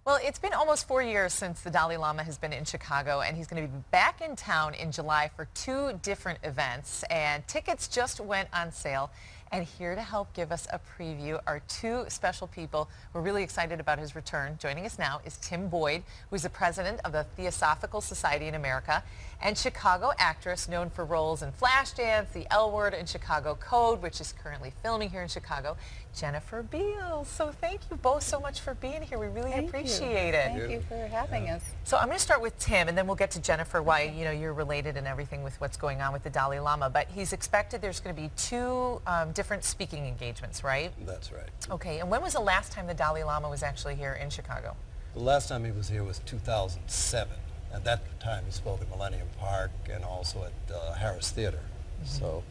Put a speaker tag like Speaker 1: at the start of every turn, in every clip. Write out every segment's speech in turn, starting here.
Speaker 1: Well, it's been almost 4 years since the Dalai Lama has been in Chicago, and he's going to be back in town in July for two different events, and tickets just went on sale. And here to help give us a preview are two special people. We're really excited about his return. Joining us now is Tim Boyd, who's the president of the Theosophical Society in America, and Chicago actress known for roles in Flashdance, The L Word, and Chicago Code, which is currently filming here in Chicago, Jennifer Beals. So thank you both so much for being here. We really appreciate it.
Speaker 2: Thank you for having us.
Speaker 1: So I'm going to start with Tim, and then we'll get to Jennifer, why you're related and everything with what's going on with the Dalai Lama. But he's expected there's going to be two different speaking engagements, right?
Speaker 3: That's right.
Speaker 1: Okay, and when was the last time the Dalai Lama was actually here in Chicago?
Speaker 3: The last time he was here was 2007. At that time he spoke at Millennium Park and also at Harris Theater. So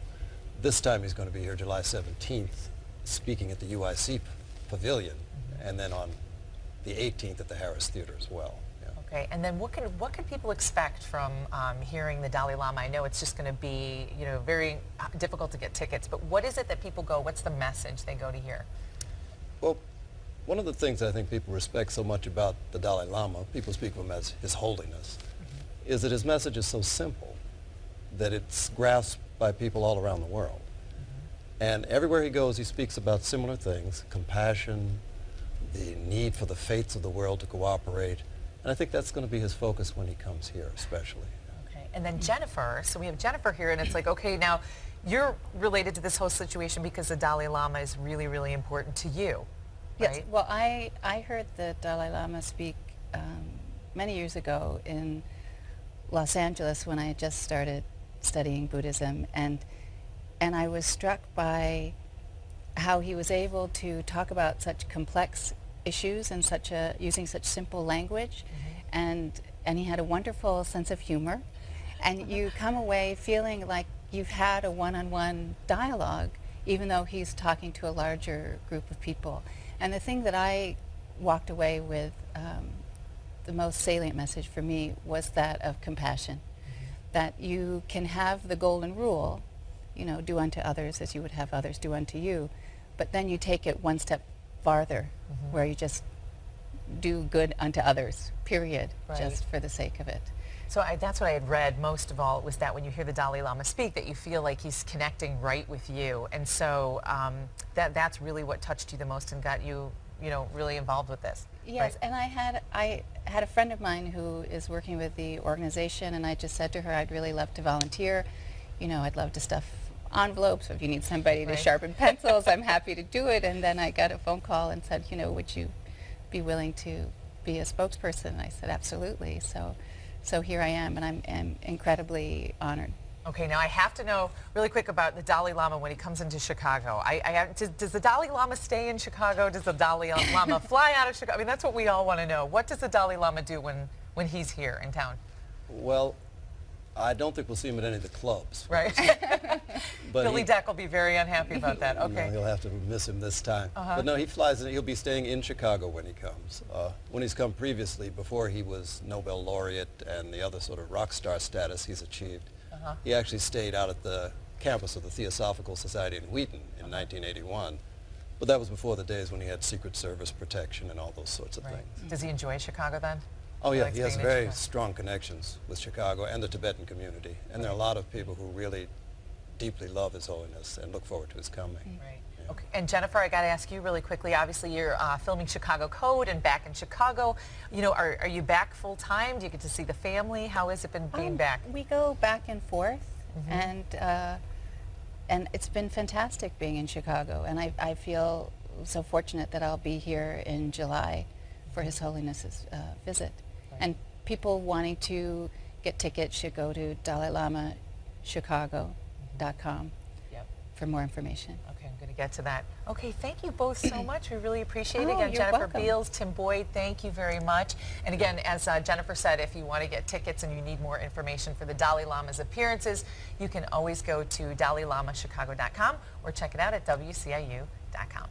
Speaker 3: this time he's going to be here July 17th speaking at the UIC Pavilion, and then on the 18th at the Harris Theater as well.
Speaker 1: Okay, and then what can people expect from hearing the Dalai Lama? I know it's just going to be, very difficult to get tickets, but what is it that people go, what's the message they go to hear?
Speaker 3: Well, one of the things I think people respect so much about the Dalai Lama, people speak of him as His Holiness, is that his message is so simple that it's grasped by people all around the world. And everywhere he goes, he speaks about similar things: compassion, the need for the faiths of the world to cooperate. And I think that's going to be his focus when he comes here, especially.
Speaker 1: Okay, and then Jennifer, so we have Jennifer here, and it's like, okay, now you're related to this whole situation because the Dalai Lama is really, really important to you, right?
Speaker 2: Yes, well, I heard the Dalai Lama speak many years ago in Los Angeles when I had just started studying Buddhism, and I was struck by how he was able to talk about such complex issues and using such simple language, and he had a wonderful sense of humor, and you come away feeling like you've had a one-on-one dialogue, even though he's talking to a larger group of people. And the thing that I walked away with, the most salient message for me, was that of compassion, that you can have the golden rule, do unto others as you would have others do unto you, but then you take it one step farther, where you just do good unto others, period, just for the sake of it.
Speaker 1: So that's what I had read most of all, was that when you hear the Dalai Lama speak, that you feel like he's connecting right with you. And so that's really what touched you the most and got you, really involved with this.
Speaker 2: Yes,
Speaker 1: right?
Speaker 2: and I had a friend of mine who is working with the organization, and I just said to her, I'd really love to volunteer. I'd love to stuff envelopes. If you need somebody to sharpen pencils, I'm happy to do it. And then I got a phone call and said, would you be willing to be a spokesperson? And I said, absolutely. So here I am, and I'm incredibly honored.
Speaker 1: Okay, now I have to know really quick about the Dalai Lama when he comes into Chicago. Does the Dalai Lama stay in Chicago? Does the Dalai Lama fly out of Chicago? I mean, that's what we all want to know. What does the Dalai Lama do when he's here in town?
Speaker 3: Well, I don't think we'll see him at any of the clubs.
Speaker 1: Right.
Speaker 3: But
Speaker 1: Billy Deck will be very unhappy about that. Okay.
Speaker 3: He'll have to miss him this time. But no, he flies in. He'll be staying in Chicago when he comes. When he's come previously, before he was Nobel laureate and the other sort of rock star status he's achieved, he actually stayed out at the campus of the Theosophical Society in Wheaton in 1981. But that was before the days when he had Secret Service protection and all those sorts of things.
Speaker 1: Does he enjoy Chicago then?
Speaker 3: Oh yeah, he has very strong connections with Chicago and the Tibetan community. And there are a lot of people who really deeply love His Holiness and look forward to his coming.
Speaker 1: Right. Yeah. Okay. And Jennifer, I got to ask you really quickly, obviously you're filming Chicago Code and back in Chicago. Are you back full time? Do you get to see the family? How has it been being back?
Speaker 2: We go back and forth, and it's been fantastic being in Chicago. And I feel so fortunate that I'll be here in July for His Holiness's visit. And people wanting to get tickets should go to DalaiLamaChicago.com for more information.
Speaker 1: Okay, I'm going to get to that. Okay, thank you both so much. We really appreciate it.
Speaker 2: Oh,
Speaker 1: Again,
Speaker 2: you're
Speaker 1: Jennifer
Speaker 2: welcome.
Speaker 1: Beals, Tim Boyd, thank you very much. And again, as Jennifer said, if you want to get tickets and you need more information for the Dalai Lama's appearances, you can always go to DalaiLamaChicago.com or check it out at WCIU.com.